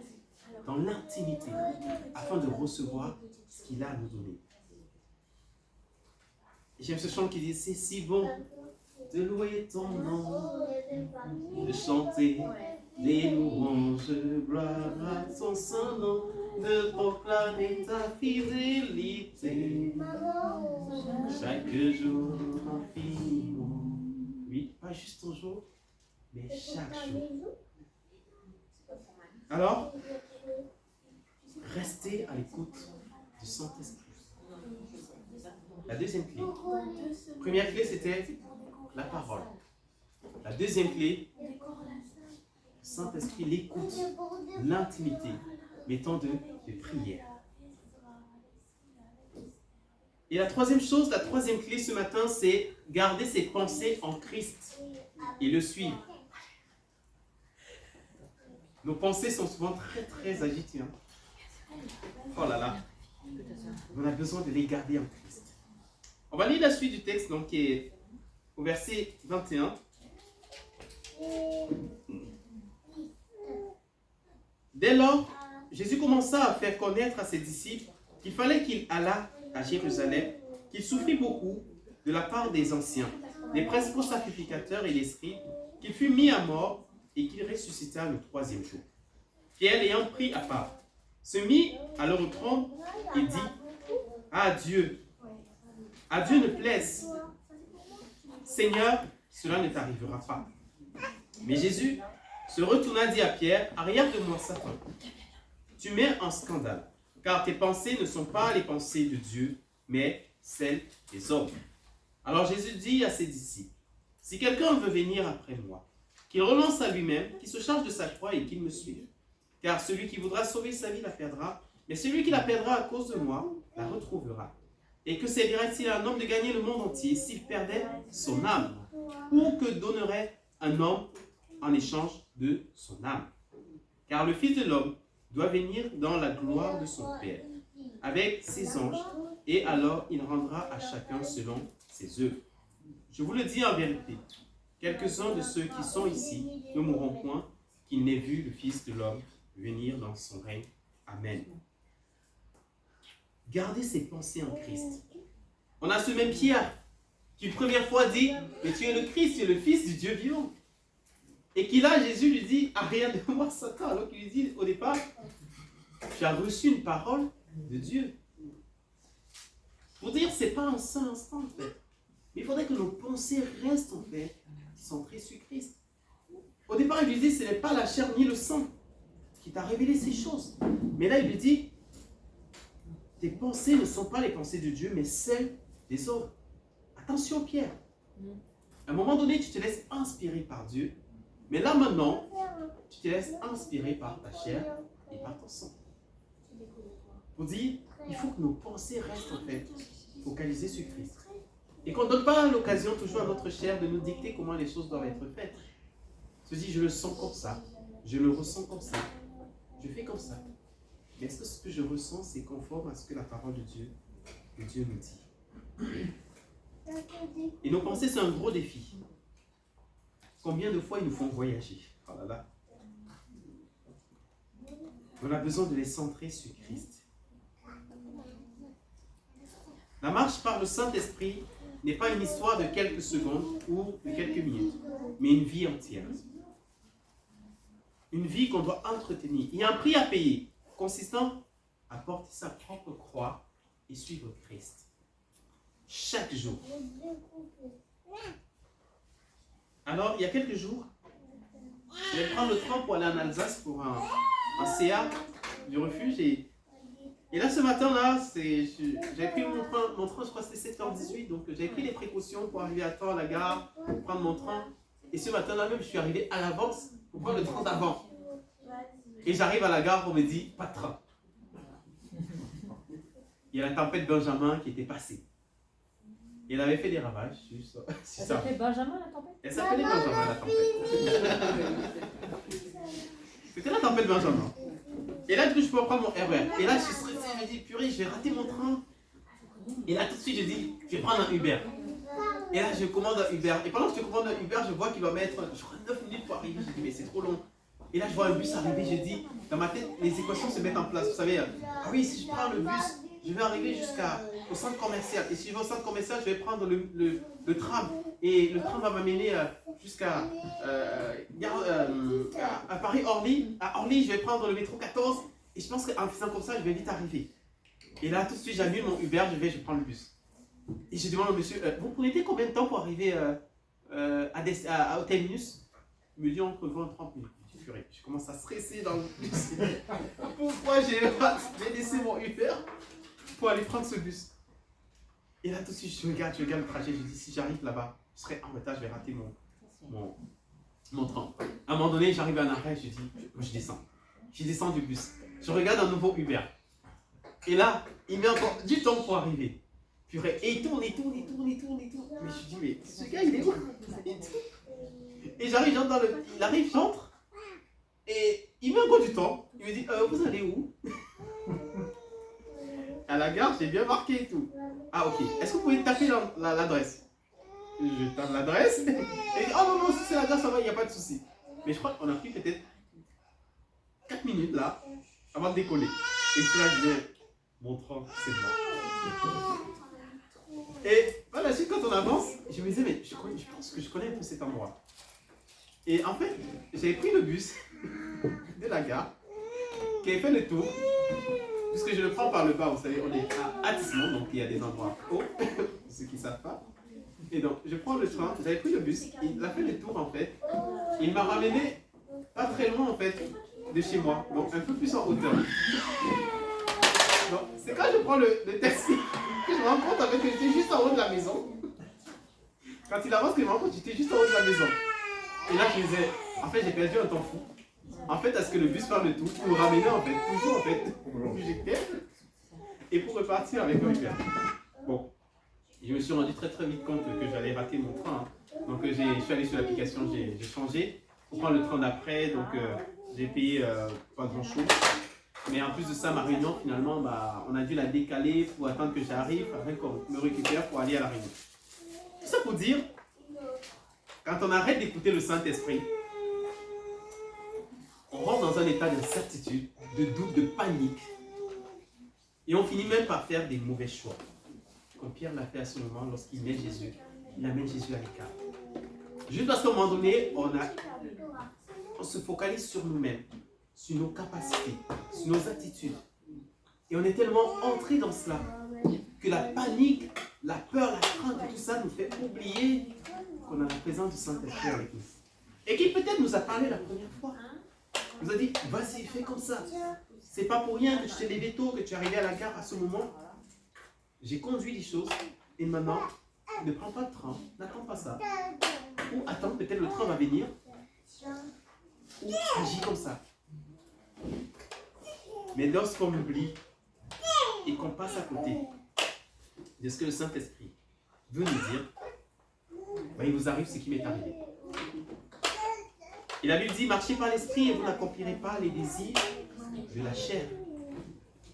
dans l'intimité, afin de recevoir ce qu'il a à nous donner. J'aime ce chant qui dit, c'est si bon de louer ton nom, de chanter des louanges, gloire à ton saint nom, de proclamer ta fidélité, chaque jour infiniment. Oui, pas juste un jour, mais chaque jour. Alors, restez à l'écoute du Saint-Esprit. La deuxième clé. Première clé, c'était la parole. La deuxième clé, Saint-Esprit, l'écoute, l'intimité, mais temps de prière. Et la troisième chose, la troisième clé ce matin, c'est garder ses pensées en Christ et le suivre. Nos pensées sont souvent très très agitées. Oh là là. On a besoin de les garder en Christ. On va lire la suite du texte, donc, qui est au verset 21. Dès lors, Jésus commença à faire connaître à ses disciples qu'il fallait qu'il allât à Jérusalem, qu'il souffrit beaucoup de la part des anciens, des principaux sacrificateurs et des scribes, qu'il fut mis à mort et qu'il ressuscita le troisième jour. Pierre, l'ayant pris à part, se mit à le reprendre et dit: à Dieu ne plaise, Seigneur, cela ne t'arrivera pas. Mais Jésus se retourna et dit à Pierre: arrière de moi, Satan. Tu mets en scandale, car tes pensées ne sont pas les pensées de Dieu, mais celles des hommes. Alors Jésus dit à ses disciples: si quelqu'un veut venir après moi, qu'il renonce à lui-même, qu'il se charge de sa croix et qu'il me suive. Car celui qui voudra sauver sa vie la perdra, mais celui qui la perdra à cause de moi la retrouvera. Et que servirait-il à un homme de gagner le monde entier s'il perdait son âme? Ou que donnerait un homme en échange de son âme? Car le Fils de l'homme doit venir dans la gloire de son Père, avec ses anges, et alors il rendra à chacun selon ses œuvres. Je vous le dis en vérité, quelques-uns de ceux qui sont ici ne mourront point, qu'ils n'aient vu le Fils de l'homme venir dans son règne. Amen. Gardez ses pensées en Christ. On a ce même Pierre qui une première fois dit: mais tu es le Christ, tu es le Fils du Dieu vivant. Et qui là, Jésus lui dit: arrière de moi, Satan. Alors qu'il lui dit au départ: tu as reçu une parole de Dieu. Pour dire, c'est pas un seul instant en fait. Mais il faudrait que nos pensées restent en fait centrées sur Christ. Au départ, il lui dit: ce n'est pas la chair ni le sang qui t'a révélé ces choses. Mais là, il lui dit: tes pensées ne sont pas les pensées de Dieu, mais celles des hommes. Attention, Pierre. À un moment donné, tu te laisses inspirer par Dieu. Mais là, maintenant, tu te laisses inspirer par ta chair et par ton sang. Pour dire, il faut que nos pensées restent en fait focalisées sur Christ. Et qu'on ne donne pas l'occasion toujours à notre chair de nous dicter comment les choses doivent être faites. Se dit, je le sens comme ça, je le ressens comme ça, je fais comme ça. Mais est-ce que ce que je ressens, c'est conforme à ce que la parole de Dieu nous dit? Et nos pensées, c'est un gros défi. Combien de fois ils nous font voyager? Oh là là. On a besoin de les centrer sur Christ. La marche par le Saint-Esprit n'est pas une histoire de quelques secondes ou de quelques minutes, mais une vie entière. Une vie qu'on doit entretenir. Il y a un prix à payer, consistant à porter sa propre croix et suivre Christ. Chaque jour. Alors, il y a quelques jours, je vais prendre le train pour aller en Alsace pour un CA du refuge. Et là, ce matin-là, j'avais pris mon train, je crois que c'était 7h18, donc j'avais pris les précautions pour arriver à temps à la gare, pour prendre mon train. Et ce matin-là même, je suis arrivé à l'avance pour prendre le train d'avant. Et j'arrive à la gare, on me dit, pas de train. Il y a la tempête Benjamin qui était passée. Et elle avait fait des ravages sur ça. Ça s'appelait Benjamin la tempête? Elle s'appelait Benjamin la tempête. C'était la tempête Benjamin. Et là, du coup, je peux prendre mon RER. Et là, je suis stressé, je me dis, purée, je vais rater mon train. Et là, tout de suite, je dis, je vais prendre un Uber. Et là, je commande un Uber. Et pendant que je commande un Uber, je vois qu'il va mettre, je crois, 9 minutes pour arriver. Je dis, mais c'est trop long. Et là, je vois un bus arriver. Je dis, dans ma tête, les équations se mettent en place. Vous savez, ah oui, si je prends le bus, je vais arriver jusqu'au centre commercial. Et si je vais au centre commercial, je vais prendre le tram. Et le tram va m'amener jusqu'à à Paris-Orly. À Orly, je vais prendre le métro 14. Et je pense qu'en faisant comme ça, je vais vite arriver. Et là, tout de suite, j'annule mon Uber, je prends le bus. Et je demande au monsieur, vous prenez combien de temps pour arriver à Hôtel-Minus? Il me dit entre 20 et 30 minutes. Je dis, purée, je commence à stresser dans le bus. Pourquoi j'ai laissé mon Uber pour aller prendre ce bus? Et là, tout de suite, je regarde le trajet. Je dis, si j'arrive là-bas, je serai en retard, je vais rater mon train. À un moment donné, j'arrive à un arrêt, je dis, moi je descends. Je descends du bus. Je regarde un nouveau Uber. Et là, il met encore du temps pour arriver. Purée, et il tourne. Mais je dis, mais ce gars, il est où? Et j'arrive, il arrive, j'entre. Et il met encore du temps. Il me dit, vous allez où? à la gare, j'ai bien marqué et tout. Ah, ok. Est-ce que vous pouvez taper l'adresse? Je tape l'adresse. Et il dit, oh non, non, si c'est l'adresse, ça va, il n'y a pas de souci. Mais je crois qu'on a pris peut-être 4 minutes là, avant de décoller. Et je là, je disais, mon train, c'est bon. Et par la suite, quand on avance, je me disais, mais je pense que je connais un peu cet endroit. Et en fait, j'avais pris le bus de la gare, qui avait fait le tour, puisque je le prends par le bas, vous savez, on est à Atismont, donc il y a des endroits hauts, pour ceux qui ne savent pas. Et donc, je prends le train, j'avais pris le bus, il a fait le tour en fait, il m'a ramené pas très loin en fait de chez moi, donc un peu plus en hauteur. Donc, c'est quand je prends le taxi que je me rends compte en fait que j'étais juste en haut de la maison. Quand il avance, que je me rends compte que j'étais juste en haut de la maison. Et là, je disais, en fait, j'ai perdu un temps fou. En fait, à ce que le bus fasse le tour pour me ramener en fait, toujours en fait, où j'étais, et pour repartir avec moi. Bon, je me suis rendu très très vite compte que j'allais rater mon train. Donc, je suis allé sur l'application, j'ai changé pour prendre le train d'après. Donc, j'ai payé pas grand chose. Mais en plus de ça, ma réunion, finalement, on a dû la décaler pour attendre que j'arrive afin qu'on me récupère pour aller à la réunion. Tout ça pour dire, quand on arrête d'écouter le Saint-Esprit, on rentre dans un état d'incertitude, de doute, de panique. Et on finit même par faire des mauvais choix. Comme Pierre l'a fait à ce moment lorsqu'il met Jésus, il amène Jésus à l'écart. Juste parce qu'à un moment donné, on se focalise sur nous-mêmes, sur nos capacités, sur nos attitudes. Et on est tellement entré dans cela que la panique, la peur, la crainte et tout ça nous fait oublier qu'on a la présence du Saint-Esprit avec nous. Et qui peut-être nous a parlé la première fois. Il nous a dit, vas-y, fais comme ça. C'est pas pour rien que tu t'es levé tôt, que tu es arrivé à la gare à ce moment. J'ai conduit les choses et maintenant, ne prends pas le train, n'attends pas ça. Ou attends, peut-être le train va venir. Ou agis comme ça. Mais lorsqu'on oublie et qu'on passe à côté de ce que le Saint-Esprit veut nous dire, il vous arrive ce qui m'est arrivé. Et la Bible dit, marchez par l'Esprit et vous n'accomplirez pas les désirs de la chair.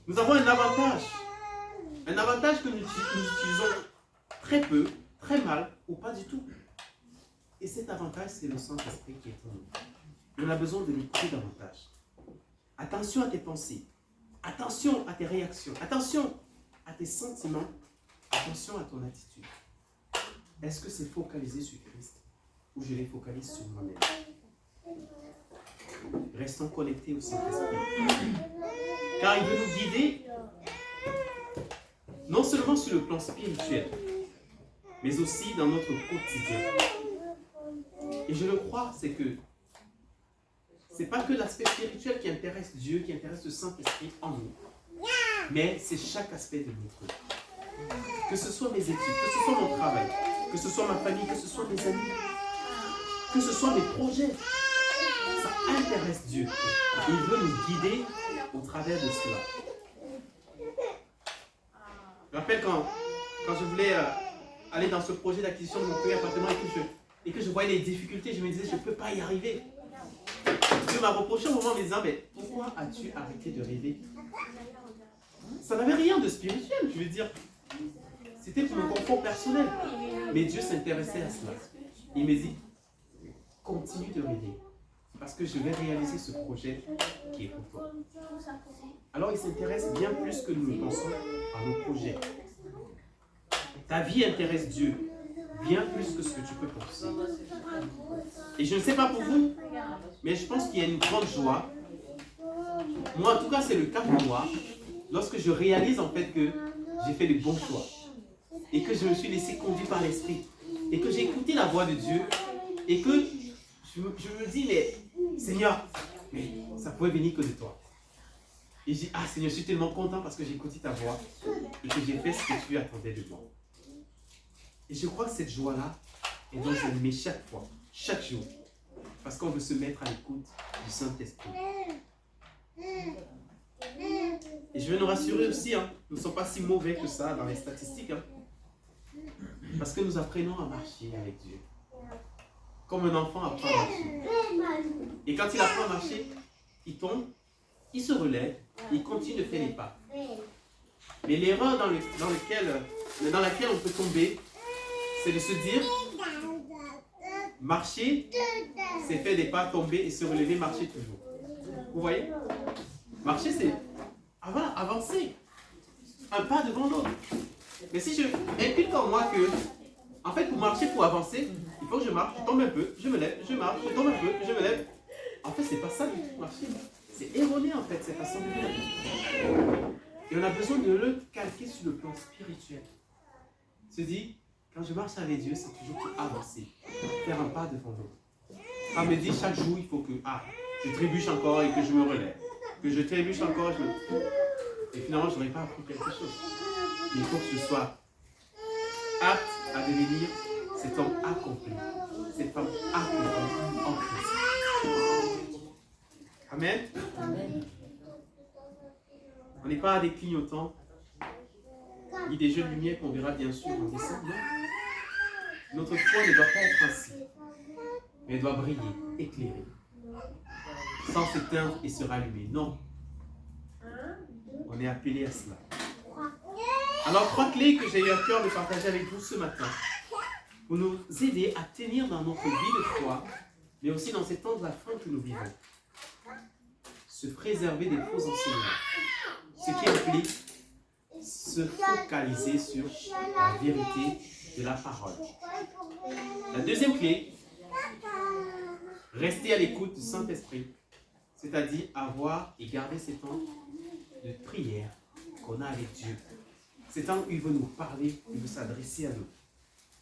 Nous avons un avantage que nous utilisons très peu, très mal ou pas du tout. Et cet avantage, c'est le Saint-Esprit qui est en nous. On a besoin de l'écouter davantage. Attention à tes pensées, attention à tes réactions, attention à tes sentiments, attention à ton attitude. Est-ce que c'est focalisé sur Christ ou je les focalise sur moi-même? Restons connectés au Saint-Esprit. Car il veut nous guider non seulement sur le plan spirituel, mais aussi dans notre quotidien. Et je le crois, c'est que ce n'est pas que l'aspect spirituel qui intéresse Dieu, qui intéresse le Saint-Esprit en nous, mais c'est chaque aspect de notre vie. Que ce soit mes études, que ce soit mon travail, que ce soit ma famille, que ce soit mes amis, que ce soit mes projets, ça intéresse Dieu. Il veut nous guider au travers de cela. Je me rappelle quand je voulais aller dans ce projet d'acquisition de mon premier appartement et que je voyais les difficultés, je me disais, je ne peux pas y arriver. Dieu m'a reproché au moment en me disant, mais pourquoi as-tu arrêté de rêver? Ça n'avait rien de spirituel, je veux dire. C'était pour mon confort personnel. Mais Dieu s'intéressait à cela. Il me dit, continue de rêver. Parce que je vais réaliser ce projet qui est pour toi. Alors il s'intéresse bien plus que nous ne pensons à nos projets. Ta vie intéresse Dieu bien plus que ce que tu peux penser. Et je ne sais pas pour vous, mais je pense qu'il y a une grande joie. Moi, en tout cas, c'est le cas pour moi. Lorsque je réalise en fait que j'ai fait les bons choix et que je me suis laissé conduire par l'Esprit et que j'ai écouté la voix de Dieu et que je me dis, mais Seigneur, mais ça pouvait venir que de toi. Et je dis, ah Seigneur, je suis tellement content parce que j'ai écouté ta voix et que j'ai fait ce que tu attendais de moi. Et je crois que cette joie-là est dans un animé chaque fois, chaque jour, parce qu'on veut se mettre à l'écoute du Saint-Esprit. Et je veux nous rassurer aussi, nous ne sommes pas si mauvais que ça dans les statistiques, parce que nous apprenons à marcher avec Dieu. Comme un enfant apprend à marcher. Et quand il apprend à marcher, il tombe, il se relève, il continue de faire les pas. Mais l'erreur dans laquelle on peut tomber, c'est de se dire, marcher, c'est faire des pas, tomber et se relever, marcher toujours. Vous voyez? Marcher, c'est avancer. Un pas devant l'autre. Mais si je inculque en moi que, en fait, pour marcher, pour avancer, il faut que je marche, je tombe un peu, je me lève, je marche, je tombe un peu, je me lève. En fait, c'est pas ça du tout, marcher. C'est erroné, en fait, cette façon de faire. Et on a besoin de le calquer sur le plan spirituel. Se dit, quand je marche avec Dieu, c'est toujours pour avancer, faire un pas devant l'autre. On me dit chaque jour, il faut que je trébuche encore et que je me relève. Que je trébuche encore, et finalement, je n'aurais pas appris quelque chose. Mais il faut que je sois apte à devenir cet homme accompli, cette femme accomplie en Christ. Amen. Amen. On n'est pas des clignotants, ni des jeux de lumière qu'on verra bien sûr en décembre. Non. Notre foi ne doit pas être ainsi, mais elle doit briller, éclairer, sans s'éteindre et se rallumer. Non. On est appelé à cela. Alors, 3 clés que j'ai eu à cœur de partager avec vous ce matin pour nous aider à tenir dans notre vie de foi, mais aussi dans ces temps de la fin que nous vivons. Se préserver des faux enseignants. Ce qui implique se focaliser sur la vérité de la parole. La deuxième clé, rester à l'écoute du Saint-Esprit, c'est-à-dire avoir et garder ces temps de prière qu'on a avec Dieu. C'est temps où il veut nous parler, il veut s'adresser à nous.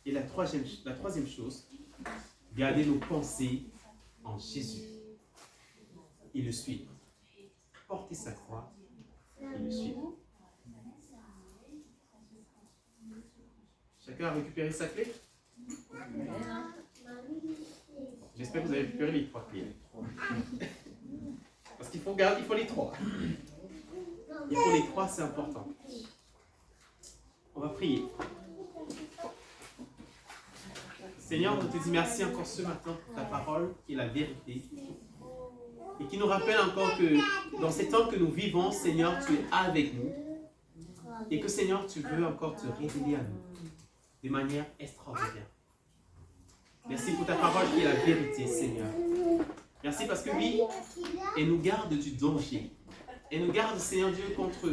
Et la troisième chose, garder nos pensées en Jésus et le suivre. Porter sa croix et le suivre. Chacun a récupéré sa clé? J'espère que vous avez récupéré les 3 clés. Parce qu'il faut les 3. Il faut les 3, c'est important. On va prier. Seigneur, on te dit merci encore ce matin pour ta parole qui est la vérité. Et qui nous rappelle encore que dans ces temps que nous vivons, Seigneur, tu es avec nous. Et que Seigneur, tu veux encore te révéler à nous de manière extraordinaire. Merci pour ta parole qui est la vérité, Seigneur. Merci parce que oui, elle nous garde du danger. Elle nous garde, Seigneur Dieu, contre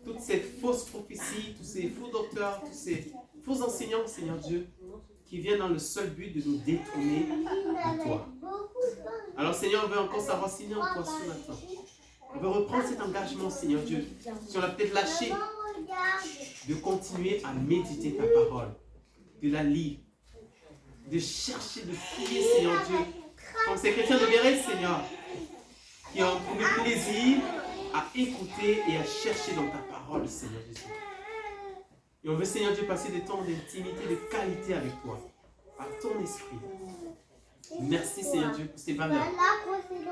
toutes ces fausses prophéties, tous ces faux docteurs, tous ces faux enseignants, Seigneur Dieu, qui viennent dans le seul but de nous détourner de toi. Alors, Seigneur, on veut encore s'enraciner en toi ce matin. On veut reprendre cet engagement, Seigneur Dieu. Si on l'a peut-être lâché, de continuer à méditer ta parole, de la lire, de chercher, de fouiller, Seigneur Dieu. Comme ces chrétiens de Béret, Seigneur, qui ont trouvé plaisir à écouter et à chercher dans ta parole, Seigneur Jésus. Et on veut, Seigneur Dieu, passer des temps d'intimité, de qualité avec toi, par ton esprit. Merci, Seigneur Dieu, pour ces valeurs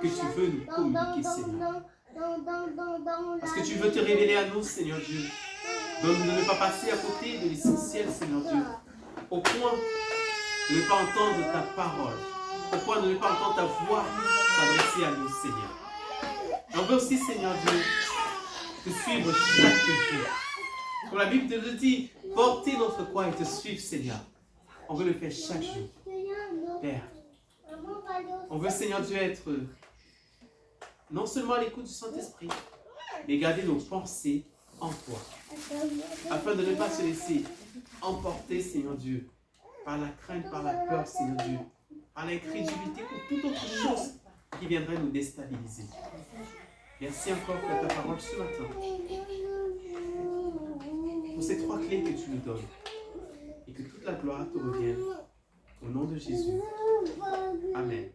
que tu veux nous communiquer, Seigneur. Parce que tu veux te révéler à nous, Seigneur Dieu. Donc, de ne pas passer à côté de l'essentiel, Seigneur Dieu. Au point de ne pas entendre ta parole. Au point de ne pas entendre ta voix s'adresser à nous, Seigneur. Et on veut aussi, Seigneur Dieu, te suivre chaque jour. Comme la Bible te le dit, porter notre croix et te suivre, Seigneur. On veut le faire chaque jour. Père, on veut, Seigneur Dieu, être non seulement à l'écoute du Saint-Esprit, mais garder nos pensées en toi. Afin de ne pas se laisser emporter, Seigneur Dieu, par la crainte, par la peur, Seigneur Dieu, par l'incrédulité ou toute autre chose qui viendrait nous déstabiliser. Merci encore pour ta parole ce matin. Pour ces 3 clés que tu nous donnes. Et que toute la gloire te revienne. Au nom de Jésus. Amen.